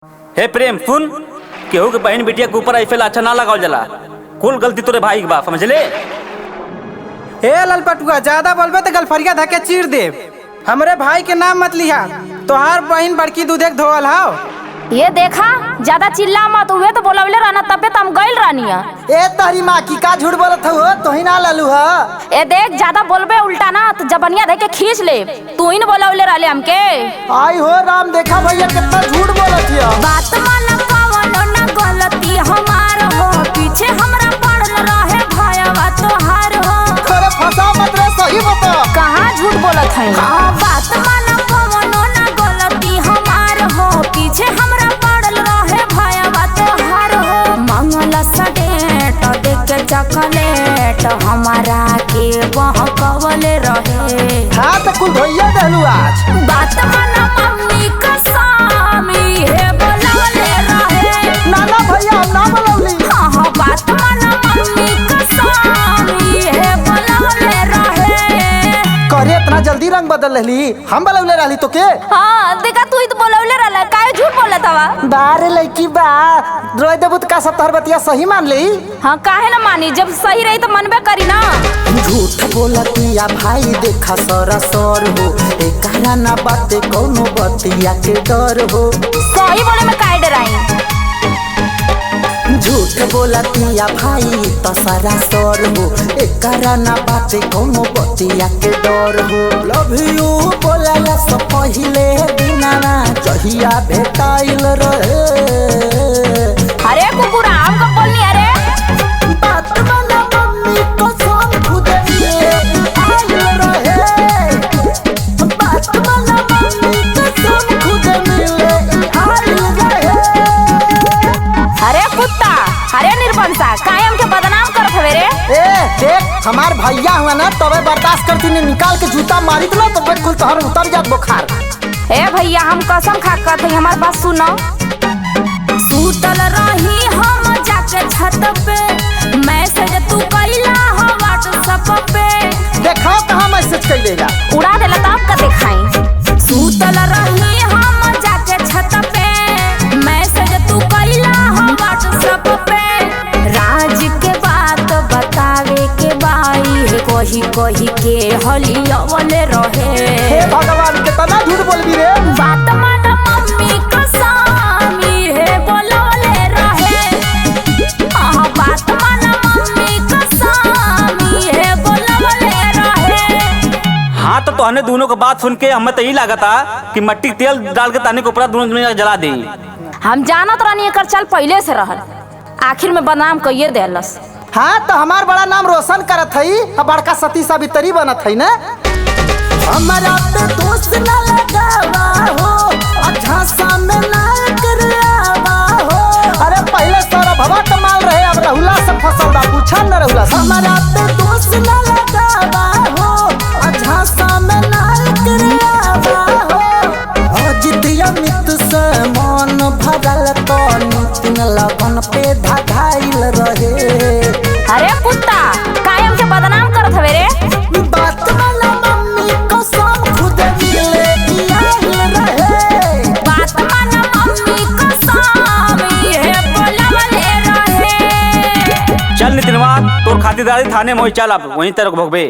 हे प्रेम सुन, केहू के बहन बिटिया के ऊपर ऐसे अच्छा ना लगाओ जला। कुल गलती तोरे भाई के बा, समझ ले। ए ललपटुआ, ज्यादा बोलबे तो गलफरिया धके चीर दे। हमरे भाई के नाम मत लिहा, तोहार बहन बड़की दूधे धोवल हाव। ये देखा, ज्यादा चिल्ला मत। हुए तो बोलवले रहना, तबे तो हम गइल रहनिया। ए तारी माँ की का झूठ बोलत हो, तो ही ना ललू ह। ए देख, ज्यादा बोलबे उल्टा ना तो जबनिया देके खींच ले। तू ही न बोलवले रहले हमके। आई हो राम, देखा भैया कितना झूठ बोलत हिया। बात मान कवनो ना गलती हमार हो, पीछे हमरा पड़ल रहे भयवा तोहार हो। अरे फंसा मत रे, सही बता। कहाँ झूठ बोलत है? हाँ, बात मान कवनो ना गलती हमार हो, पीछे हमरा पड़ल रहे भयवा तोहार हो। मंगल सडेट देख के चॉकलेट हमारा के बहकवले रहे। हाँ तो कुल भैया देलू आज। बात मान मम्मी कसामी है बोलवले रहे। ना ना भैया, हम ना बोलौली। हाँ हाँ, बात मान मम्मी कसामी है बोलवले रहे। करे इतना जल्दी रंग बदल रहली, हम बोलौले रहली तो के। हाँ देखा, तू ही तो बोलवले रहला, काहे झूठ बोलत हवा? बारे लड़की बा, रोय देबू तो का सब तोहर बतिया सही मान ली। हाँ काहे ना मानी, जब सही रही तो मनबे करी ना। झूठ बोलतिया भाई, देखा सरासर हो। एकरा ना बाते कौनो बतिया के डर हो। सही बोले में काहे डराई? झूठ बोलतिया भाई तो सरासर हो। एकरा ना बाते कौनो बतिया के डर हो। लव यू बोलला से पहिले दिना ना जहिया भेटाइल रहे। अरे कुकुरा, हम कब बोलनी? अरे बात माना मम्मी कसम खुदे आइल रहे। बात माना मम्मी कसम खुदे मिले आइल रहे। अरे कुत्ता, अरे निर्बंसा, काहे हमके बदनाम करत हवे रे? ए देख, हमार भैया हुआ ना तबे बर्दाश्त करती ने, निकाल के जूता मारी तो तो बिल्कुल तोहर उतर जात बुखार। ए भैया, हम कसम खा कहत हई, हमार बात सुनो। सूतल रही हम जाके छत पे, मैसेज तू कइला हो व्हाट्सएप पे। देखा कहाँ मैसेज कैले जा। उड़ा देला तो आपका दिखाई। सूतल रही हम जाके छत पे, मैसेज तू कइला हो व्हाट्सएप पे। राज के बात बतावे के बाई है, कही कही के हलियवले रहे। हे भगवान, कितना झूठ बोलबी रे। बात मान मम्मी कसामी है बोलवले रहे। हाँ, बात मान मम्मी कसामी है बोलवले रहे। हाँ तो तोहने दोनों का बात सुन के हमें तो यही लागता कि मट्टी तेल डाल के ताने के ऊपर दोनों जला दे। हम जानत रहनी एकर चल पहले से रहल, आखिर में बदनाम कइये देलस। हाँ तो हमार बड़ा नाम रोशन करत हई, अब बड़का सती सावित्री बनत हई ना। हमारा पे दोस्त न लगावा हो, अच्छा सामने ना करवा हो। अरे पहले सारा भवा कमाल रहे, अब रहुला से फसल बा, पूछा न रहुला से। हमारा पे दोस्त न लगावा हो, अच्छा सामने ना करवा हो। अजितिया मित से मन भरल तो नितिन लगन पे धाधाइल रहे। अरे कुत्ता, काहे हमके बदनाम करत हवे रे? बात वाला मम्मी कसम खुदे मिले आइल रहे। बात मान मम्मी कसामी है बोलवले रहे। चल नितिनवा, तोर खातिरदारी थाने में चल, अब वहीं तेरे को भोगबे।